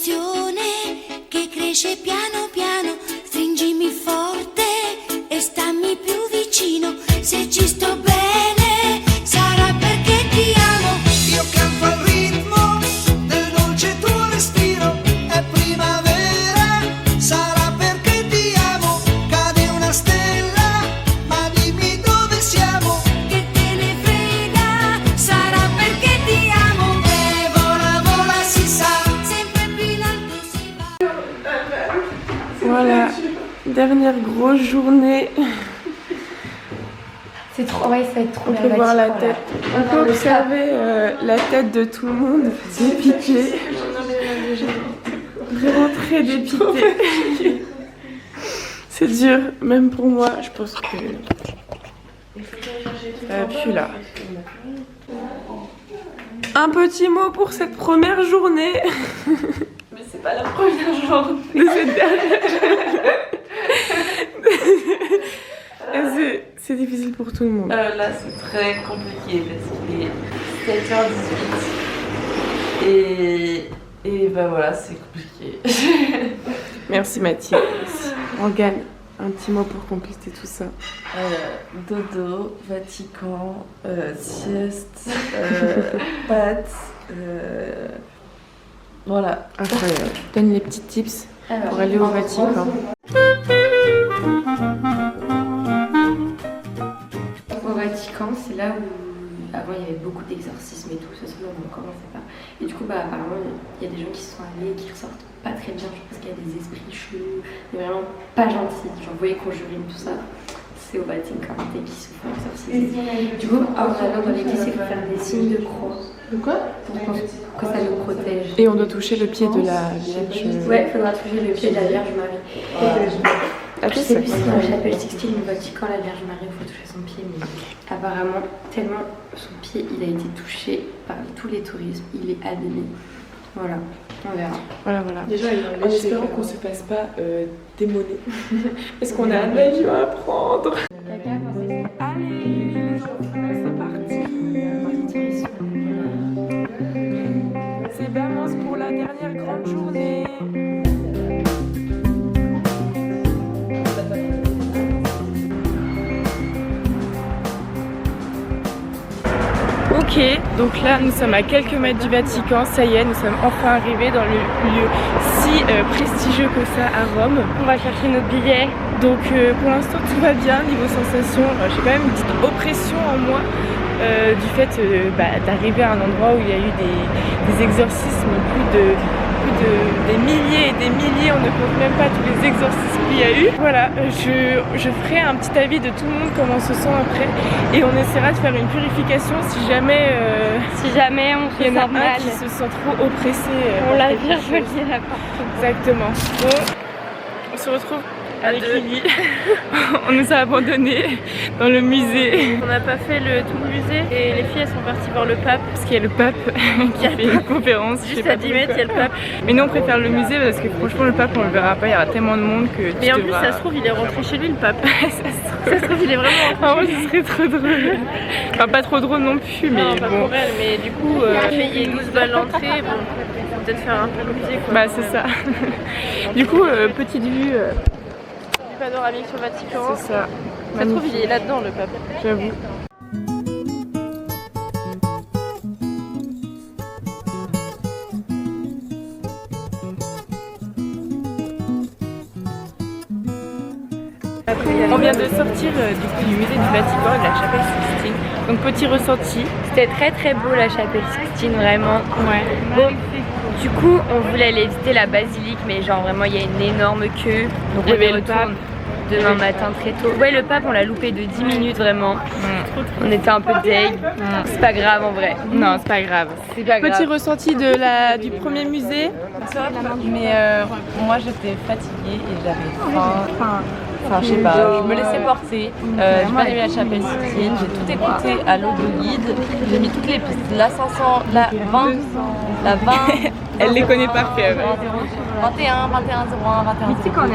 un'emozione che cresce piano piano. Stringimi forte e stammi più vicino. Se ci sto bene sarà perché ti amo. Io canto al ritmo del dolce tuo respiro. È primavera, sarà perché ti amo. Cade una stella, ma dimmi dove siamo. Che te ne frega, sarà perché ti amo. E vola, vola, si sa. Sempre più in alto si va. Voilà, dernière grosse journée. C'est trop, ouais, ça va être trop On peut voir la tête. On peut observer la tête de tout le monde dépitée. Vraiment très dépitée. C'est dur, même pour moi. Je pense que ça pue là. Un petit mot pour cette première journée. Mais c'est pas la première journée. De cette dernière. C'est difficile pour tout le monde. Là c'est très compliqué parce qu'il est 7h18 et bah voilà, c'est compliqué. Merci Mathilde. Morgane, un petit mot pour compléter tout ça. Dodo, Vatican, sieste, pâtes, voilà. Incroyable. Donne les petits tips pour aller au Vatican. Au Vatican, c'est là où avant il y avait beaucoup d'exorcismes et tout, ça se voit, on ne commençait pas. Et du coup, bah, apparemment, il y a des gens qui se sont allés et qui ressortent pas très bien, je pense qu'il y a des esprits chelous, mais vraiment pas gentils, genre vous voyez Conjuring, tout ça. C'est au Vatican et qui se font exorciser. Du coup, en allant dans l'église, il faut faire des signes de croix. De quoi? Pour que ça nous protège. Et on doit toucher le pied de la Vierge. Ouais, il faudra toucher le pied de la Vierge Marie. Ah, Je sais plus si dans la chapelle Sixtine au Vatican, la Vierge Marie, il faut toucher son pied, mais apparemment, tellement son pied il a été touché par tous les touristes, il est abîmé. Voilà, on verra. Voilà, voilà. Déjà, En espérant qu'on se fasse pas démoner. Est-ce qu'on a un avion à prendre? Allez, c'est parti. C'est Bermance pour la dernière grande journée. Ok, donc là nous sommes à quelques mètres du Vatican, ça y est, nous sommes enfin arrivés dans le lieu si prestigieux que ça à Rome. On va chercher nos billets. Donc pour l'instant tout va bien niveau sensation, j'ai quand même une petite oppression en moi du fait d'arriver à un endroit où il y a eu des exorcismes, des milliers et des milliers, on ne compte même pas tous les exorcismes qu'il y a eu. Voilà, je ferai un petit avis de tout le monde comment on se sent après et on essaiera de faire une purification si jamais on se sent mal, qui se sent trop oppressé. On l'a bien relié là partout. Exactement. Bon, on se retrouve avec Lily. On nous a abandonnés dans le musée. On n'a pas fait tout le musée et les filles elles sont parties voir le pape. Parce qu'il y a le pape qui fait une conférence. Juste à 10 mètres, il y a le pape. Mais nous on préfère le musée parce que franchement le pape on le verra pas, il y aura tellement de monde que Mais en plus ça se trouve il est rentré chez lui le pape. Ça se trouve il est vraiment rentré. Ah ouais, ce serait trop drôle. Enfin pas trop drôle non plus mais non, pas bon. pour elle, mais du coup payer 12 balles l'entrée, bon, faut peut-être faire un peu le musée quoi. Bah c'est ça. Du coup petite vue. Du panoramique sur le Vatican. C'est ça. Ça se trouve il est là-dedans le pape. J'avoue. On vient de sortir du musée du Vatican et de la chapelle Sixtine. Donc petit ressenti. C'était très très beau la chapelle Sixtine, vraiment. Ouais. Bon, du coup, on voulait aller visiter la basilique, mais genre vraiment il y a une énorme queue. Donc Il y on avait y le retourne pape. demain matin très tôt. Ouais, le pape on l'a loupé de 10 minutes vraiment. On était un peu deg. C'est pas grave en vrai. Non, c'est pas grave. C'est pas grave. Petit ressenti du premier musée. Mais moi j'étais fatiguée et j'avais faim. Enfin, je sais pas, je me laissais porter. J'ai bien aimé la chapelle Sixtine, j'ai tout écouté à l'audio guide. J'ai mis toutes les pistes, la 500, la 20, Elle les connaît par cœur. 21, 21, 01, 21, 02, 21, 03,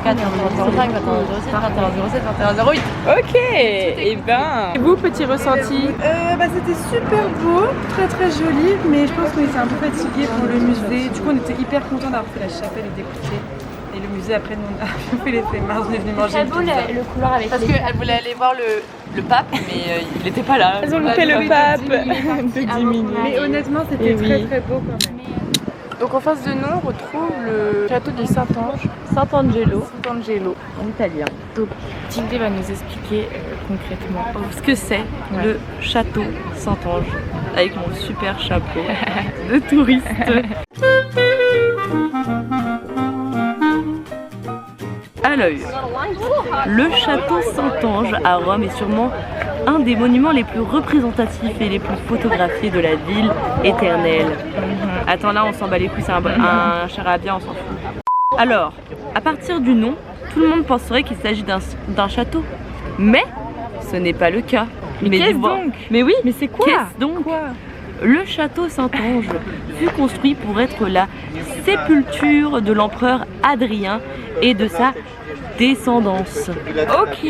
21, 04, 21, 05, 21, 07, 21, 07, 21, 08. Ok, et ben. Et vous, petit ressenti? C'était super beau, très très joli, mais je pense qu'on était un peu fatigués pour le musée. Du coup, on était hyper contents d'avoir fait la chapelle et d'écouter. Et le musée, après, nous, on a fait les flemmards, on est venu manger Très une beau pizza. le couloir avec Parce qu'elle voulait aller voir le pape, mais il n'était pas là. Elles ont loupé le pape de 10 minutes. Mais honnêtement, c'était Et très oui. très beau quand même. Donc en face de nous, on retrouve le château du Saint-Ange. Sant'Angelo, Sant'Angelo. en italien. Donc Tilde va nous expliquer concrètement. Ce que c'est le château Saint-Ange, avec mon super chapeau de touriste. À l'œil, le château Saint-Ange à Rome est sûrement un des monuments les plus représentatifs et les plus photographiés de la ville éternelle. Attends, là on s'en bat les couilles, c'est un charabia, on s'en fout. Alors, à partir du nom, tout le monde penserait qu'il s'agit d'un château, mais ce n'est pas le cas. Mais qu'est-ce donc? Mais oui, Mais c'est quoi? qu'est-ce donc? Le château Saint-Ange fut construit pour être la sépulture de l'empereur Adrien et de sa descendance. Ok.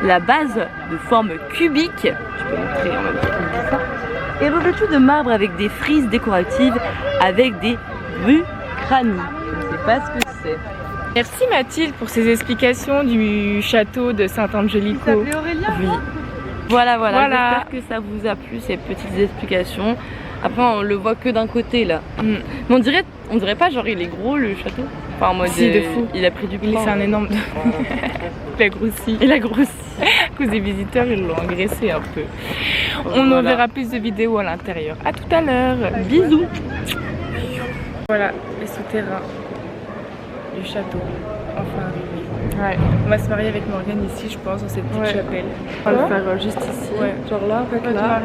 La base de forme cubique, je peux montrer en même temps qu'on dit ça, est revêtue de marbre avec des frises décoratives avec des bucranies. Je ne sais pas ce que c'est. Merci Mathilde pour ces explications du château de Saint-Angelico. T'appelais Aurélien? Oui. Voilà. Voilà. J'espère que ça vous a plu, ces petites explications. Après, on le voit que d'un côté là. Mm. Mais on dirait pas genre il est gros le château. Enfin en mode Si, de fou. il a pris du Il poids. fait un énorme. Il a grossi. Il a grossi. À cause des visiteurs, ils l'ont engraissé un peu. On en Voilà. verra plus de vidéos à l'intérieur. À tout à l'heure. Bisous. Voilà les souterrains du château. Enfin arrivé. Ouais. On va se marier avec Morgane ici, je pense, dans cette petite chapelle. On va le faire juste ici. Ouais. Genre là, en fait, là,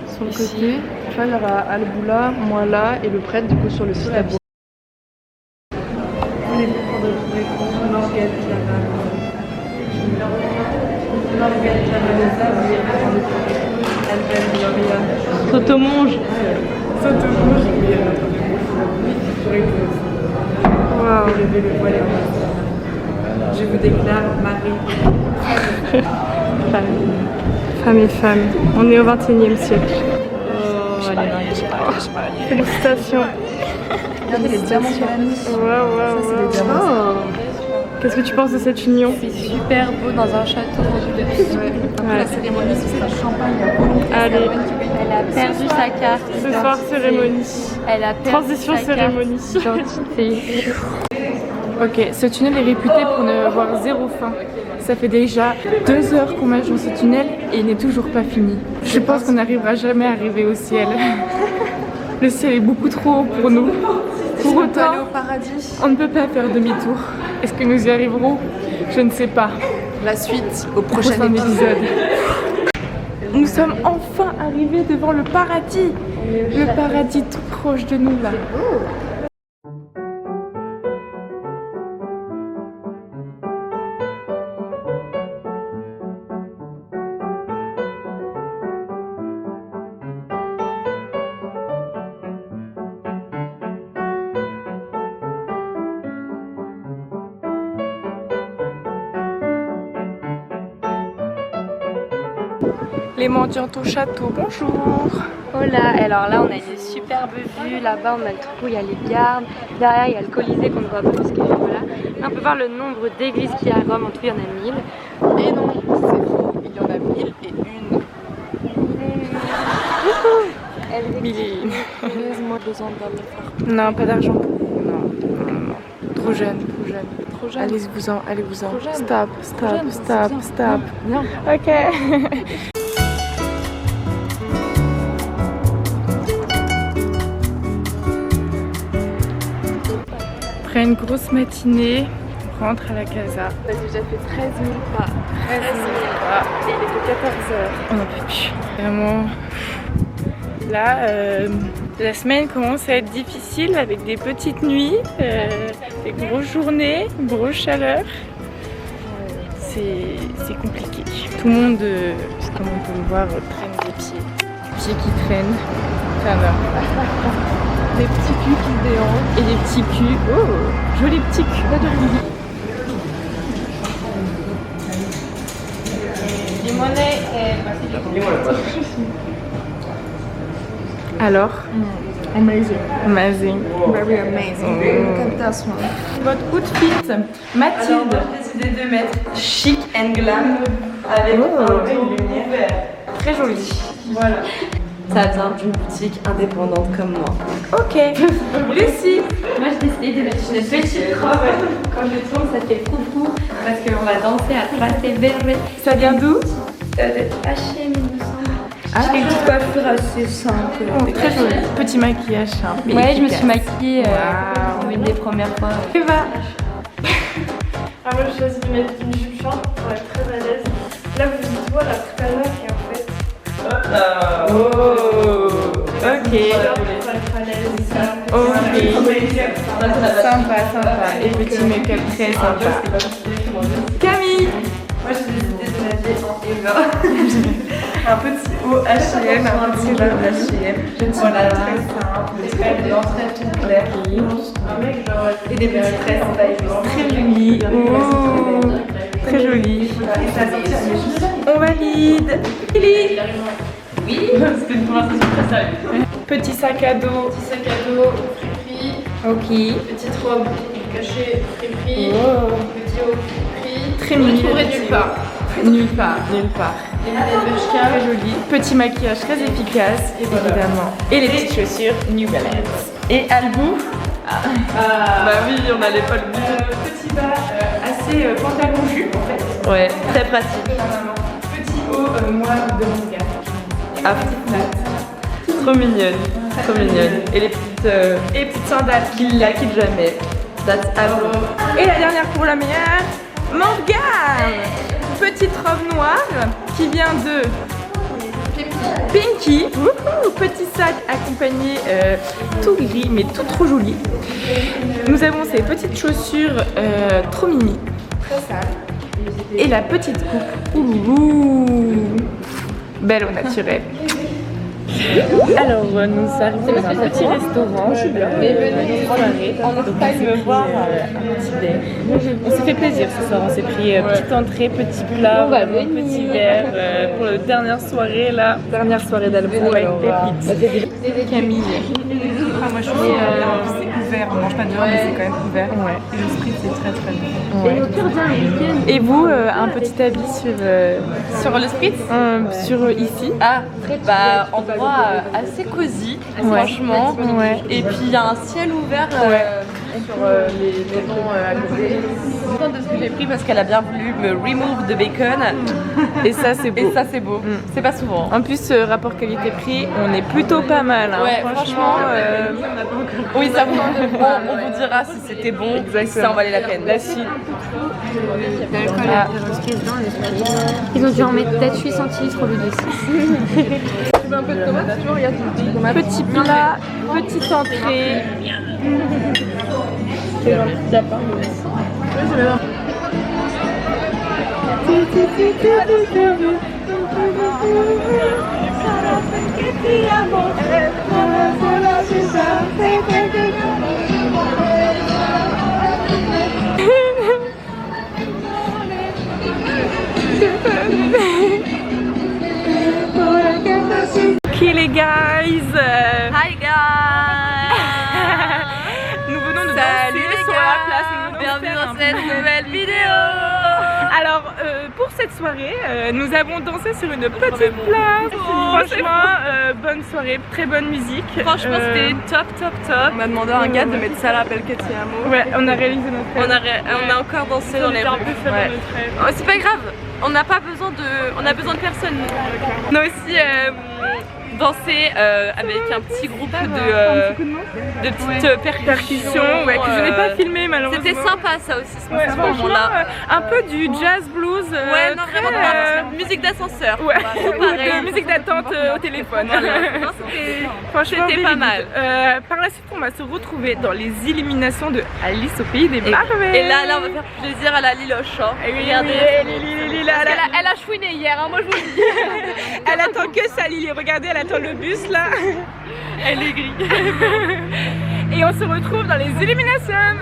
sur le côté. Tu vois, il y aura Alboula, moi là, et le prêtre, du coup, sur le site à Bois. Sautomonge. Waouh. Je vous déclare Marie. Femme et femme. On est au 21e siècle. Félicitations. Regardez les diamants sur la nuit. Waouh. Qu'est-ce que tu penses de cette union? C'est super beau dans un château. Ouais. La cérémonie, c'est le champagne. Allez, Elle a perdu sa carte. ce soir, cérémonie. Elle a perdu Transition sa cérémonie. carte d'identité. Ok, ce tunnel est réputé pour ne voir zéro fin. Ça fait déjà 2 heures qu'on marche dans ce tunnel et il n'est toujours pas fini. Je pense qu'on n'arrivera jamais à arriver au ciel. Le ciel est beaucoup trop haut pour nous. Pour autant, on ne peut pas faire demi-tour. Est-ce que nous y arriverons? Je ne sais pas. La suite au Prochain épisode. Nous sommes enfin arrivés devant le paradis. Le paradis tout proche de nous là. Les mendiants au château, bonjour. Hola, alors là on a des superbes vues, là-bas on a le trou, il y a les gardes, derrière il y a le Colisée qu'on ne voit pas parce qu'il est là. Là on peut voir le nombre d'églises qu'il y a à Rome, en tout il y en a 1000. Et non, c'est faux. Il y en a 1000 et une. Moi besoin d'un effort. Non, pas d'argent pour vous. Non. Trop jeune. Allez-vous-en. Stop. Non. Ok. Après une grosse matinée, on rentre à la casa. On a déjà fait 13 000 pas. 13 000 pas. Et il était 14h. On n'en peut plus. Vraiment. Là, la semaine commence à être difficile avec des petites nuits, des grosses journées, une grosse chaleur. C'est compliqué. Tout le monde, comme on peut le voir, traîne des pieds. Pieds qui traînent. Enfin, non. des petits culs qui se déhanchent. Et des petits culs. Oh, joli petit cul. Alors, Amazing. amazing. Very amazing. Captation. Votre outfit, Mathilde. J'ai décidé de mettre chic and glam avec un tour vert. Très joli. Voilà. Ça vient d'une boutique indépendante comme moi. Ok. Lucie. Moi j'ai décidé de mettre une petite robe. Quand je tourne, ça fait foufou parce qu'on va danser à tracé verde. Ça vient d'où? Ça doit être H&M, il me semble. Ah, J'ai une petite coiffure assez simple. très joli. Petit maquillage simple. mais Ouais, je me efficace. suis maquillée Waouh. pour une des premières fois. Eva. Ah, moi j'ai choisi de mettre une jupe short pour être très à l'aise. Là vous dites voir la Tripana qui est en fait Oh. Ok. pour être à l'aise. Ok. Sympa, sympa. Et petit make-up très sympa. Camille. Moi j'ai décidé de m'habiller en Eva. Un petit haut H&M, un petit robe H&M. Voilà, très simple. Des entrées tout claires. Un mec genre Et des petites tresses en taille. Très joli. Oh. Très joli. On valide. Lily. Oui, c'était une conversation très sérieuse. Petit sac à dos. petit sac à dos, friperie, Ok. petite robe cachée, friperie, Oh. petit haut, friperie. Très Vous le mignon. trouverez nulle part. Nulle part, nulle part. Les lunettes Très joli. Petit maquillage très efficace, évidemment. Et les petites chaussures New Balance. Et Albou. Bah oui, on n'allait pas le dire. Petit bas assez pantalon jupe en fait. Ouais, très pratique. Petit haut, moi de mon gars. Ah, trop mignonne. Trop mignonne. Et les petites sandales qui la quittent jamais. That's Albou. Et la dernière pour la meilleure, Morgane. Petite robe noire qui vient de Pinky. Wouhou. Petit sac accompagné tout gris mais tout trop joli. Nous avons ces petites chaussures trop mini. Et la petite coupe. Ouh. Belle au naturel. Alors, nous arrivons dans un petit restaurant, une soirée, donc on s'est pris un petit verre. On s'est fait plaisir ce soir, on s'est pris petite entrée, petit plat, petit verre pour la dernière soirée là. Dernière soirée d'Albou avec pépite. Camille. Moi je trouve que c'est ouvert, on mange pas dehors mais c'est quand même ouvert. Ouais. Et le sprit c'est très très bon. Et vous, un petit avis sur le spritz sur ici? Ah, bah endroit assez cosy, franchement. Ouais. Et puis il y a un ciel ouvert sur les maisons à côté. Je suis contente de ce que j'ai pris parce qu'elle a bien voulu me remove de bacon. Et ça c'est beau. Et ça c'est beau. C'est pas souvent. En plus, rapport qualité-prix, on est plutôt pas mal. Hein. Ouais, franchement, oui, ça on vous dira si c'était bon, si ça en valait la peine. La suite. Ils ont dû en mettre peut-être 8 centilitres au lieu de 6. Petit plat, petite entrée. Qui les guys? Hi guys. Nous venons de danser sur la place. Nous venons de Bienvenue faire dans un cette nouvelle vidéo. Alors, pour cette soirée, nous avons dansé sur une petite place. Franchement, bonne soirée, très bonne musique. Franchement, c'était top. On m'a demandé à un gars de mettre ça rappelle que tu amo. Ouais, on a réalisé notre rêve. On a encore dansé dans les rues. Ouais. Oh, c'est pas grave, on n'a pas besoin de, on a besoin de personne. On a aussi dansé avec un petit groupe de petites percussions que je n'ai pas filmé malheureusement. C'était sympa ça aussi ce Franchement, moment-là. un peu du jazz blues. Ouais, non, très, vraiment pas. Musique d'ascenseur. Ouais, Tout pareil. de musique d'attente au téléphone. Non, Franchement, c'était pas mal. Par la suite, on va se retrouver dans les illuminations de Alice au pays des merveilles. Et là, on va faire plaisir à la Liloche. Hein. Et oui, Regardez. elle a chouiné hier, hein, moi je vous le dis. Elle attend que ça, Lily. Regardez, elle attend le bus là. Elle est grise. Et on se retrouve dans les Illuminations.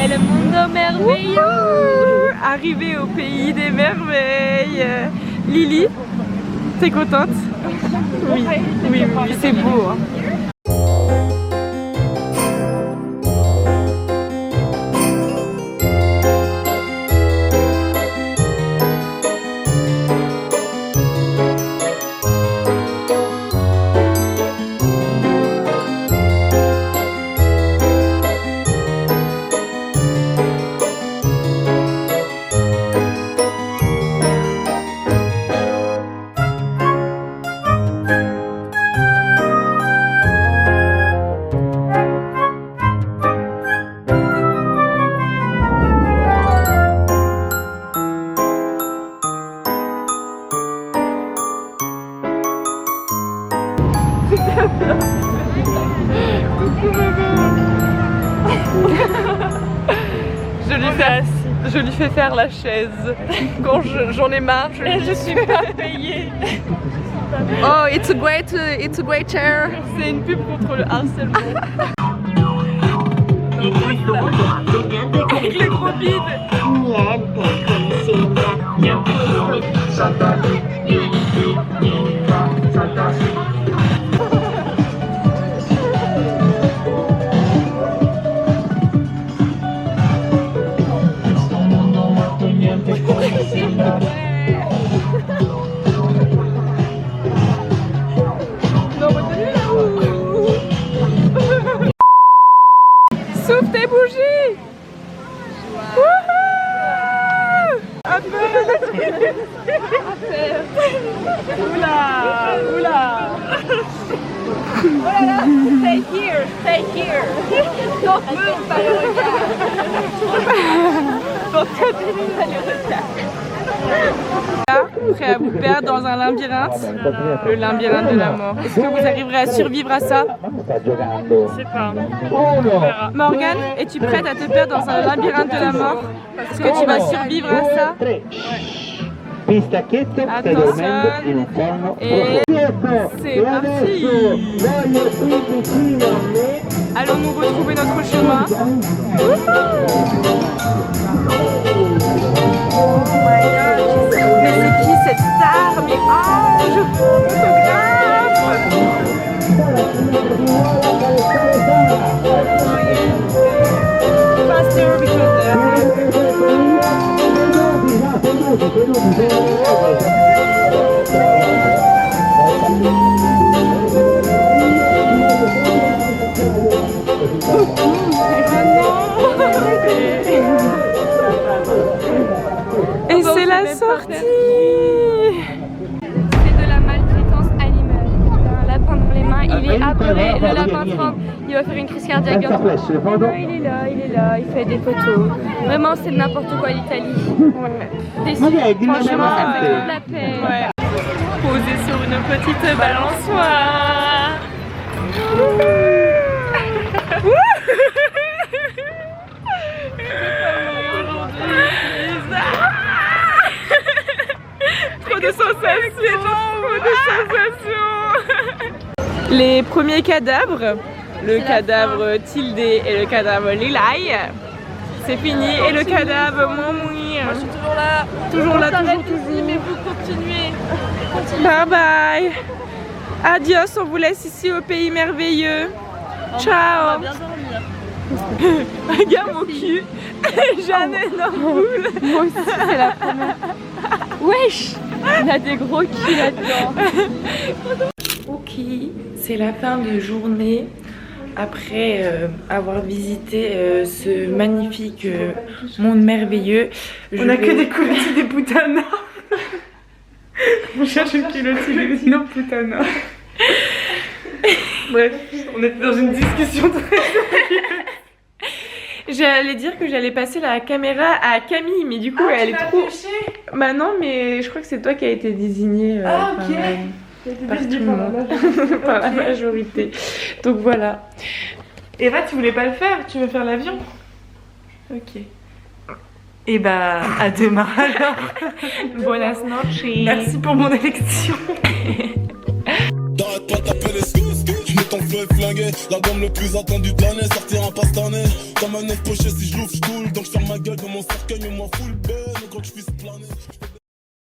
Et le monde merveilleux. Arrivé au pays des merveilles. Lily, t'es contente? Oui, oui, oui, c'est beau. Hein. Je lui fais faire la chaise. Quand j'en ai marre, je suis pas payée. Oh, it's a great chair. C'est une pub contre le harcèlement. Avec les gros bides. Souffle tes bougies. Wouhou! Un peu. Oula, oula. Oh là là, stay here. Don't move, pas le regard. Don't touch le regard. Prêt à vous perdre dans un labyrinthe, le labyrinthe de la mort. Est-ce que vous arriverez à survivre à ça? Je sais pas. Morgane, es-tu prête à te perdre dans un labyrinthe de la mort? Est-ce que tu vas survivre à ça? Attention. Et c'est parti. Allons-nous retrouver notre chemin? Oh my god. Mais c'est qui cette star? Mais oh, je veux un autographe. Faster because et c'est la sortie. C'est de la maltraitance animale. Il a un lapin dans les mains, il est apeuré, le lapin tremble, il va faire une crise cardiaque. Non, il est là, il fait des photos. Vraiment, c'est n'importe quoi l'Italie. Ouais. Déçu. Franchement, ça me fait trop de la peine. Ouais. Posé sur une petite balançoire. Trop de sensations, trop de sensations. Les premiers cadavres, le cadavre Tildé et le cadavre Lilaï, c'est fini. Et le cadavre Momoui. Moi je suis toujours là. Toujours là, toujours. Mais vous continuez. Bye bye. Adios, on vous laisse ici au pays merveilleux. Ciao. On va bien dormir. Regarde mon cul. J'ai un énorme boule. Moi aussi, c'est la première. Wesh, il a des gros culs là-dedans. Ok, c'est la fin de journée. Après avoir visité ce magnifique monde merveilleux. On a que des culottes des putanas. On cherche une culotte des non putanas. Bref, on était dans une discussion très sérieuse. J'allais dire que j'allais passer la caméra à Camille, mais du coup elle est trop... Bah non, mais je crois que c'est toi qui as été désignée par tout le monde, par la majorité. Donc voilà. Eva, tu voulais pas le faire? Tu veux faire l'avion? Ok. Et bah à demain alors. Buenas noches. Merci pour mon élection. T'arrêtes pas d'appeler, tu mets ton feu et flingue. flingué. L'album le plus attendu de l'année sortira pas cette année. Comme un œuf poché si je l'ouvre